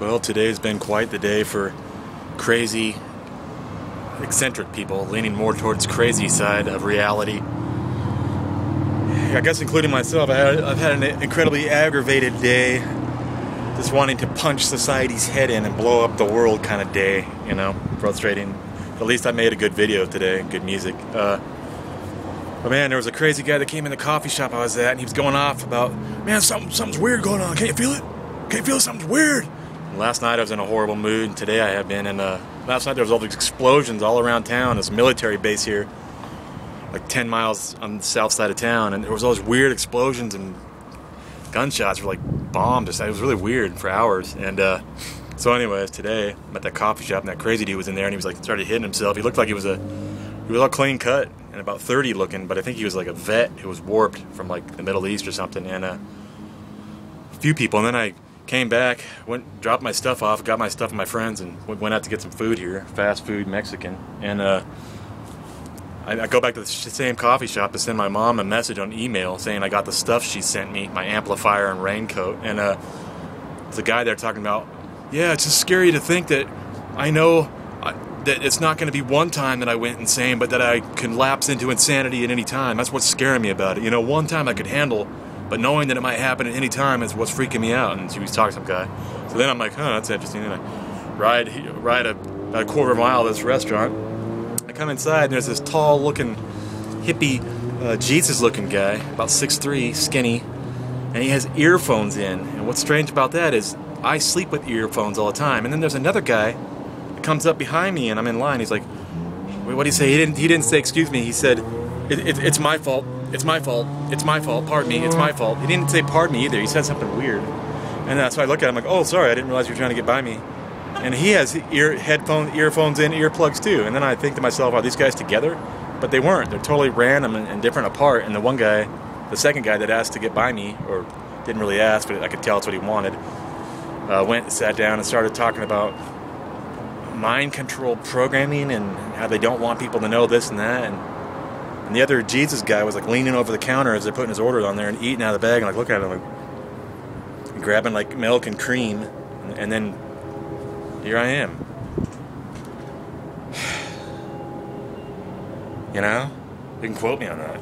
Well, today's been quite the day for crazy, eccentric people, leaning more towards crazy side of reality. I guess including myself. I've had an incredibly aggravated day, just wanting to punch society's head in and blow up the world kind of day, you know, frustrating. At least I made a good video today, good music. But man, there was a crazy guy that came in the coffee shop I was at, and he was going off about, man, something's weird going on. Can't you feel it? Can't you feel something's weird? And last night I was in a horrible mood, and today I have been. And last night there was all these explosions all around town. There's a military base here, like 10 miles on the south side of town, and there was all those weird explosions and gunshots were like bombs. It was really weird for hours. And so anyways, today I'm at that coffee shop, and that crazy dude was in there, and he was like started hitting himself. He looked like he was all clean cut and about 30 looking, but I think he was like a vet who was warped from like the Middle East or something. And a few people, and then I came back, dropped my stuff off, got my stuff with my friends, and went out to get some food here, fast food, Mexican. And I go back to the same coffee shop to send my mom a message on email saying I got the stuff she sent me, my amplifier and raincoat. And there's a guy there talking about, yeah, it's just scary to think that I know that it's not going to be one time that I went insane, but that I can lapse into insanity at any time. That's what's scaring me about it. You know, one time I could handle, but knowing that it might happen at any time is what's freaking me out. And she was talking to some guy. So then I'm like, huh, that's interesting. And I ride about a quarter of a mile to this restaurant. I come inside, and there's this tall-looking, hippie, Jesus-looking guy, about 6'3", skinny, and he has earphones in. And what's strange about that is I sleep with earphones all the time. And then there's another guy that comes up behind me, and I'm in line. He's like, wait, what did he say? He didn't say excuse me. He said, it's my fault. It's my fault. It's my fault. Pardon me. It's my fault. He didn't say pardon me either. He said something weird. And so I look at him like, oh, sorry, I didn't realize you were trying to get by me. And he has earphones in, earplugs too. And then I think to myself, are these guys together? But they weren't. They're totally random and different apart. And the one guy, the second guy that asked to get by me, or didn't really ask, but I could tell it's what he wanted, went and sat down and started talking about mind control programming and how they don't want people to know this and that. And the other Jesus guy was like leaning over the counter as they're putting his order on there and eating out of the bag, and like looking at him like, and grabbing like milk and cream, and then here I am. You know? You can quote me on that.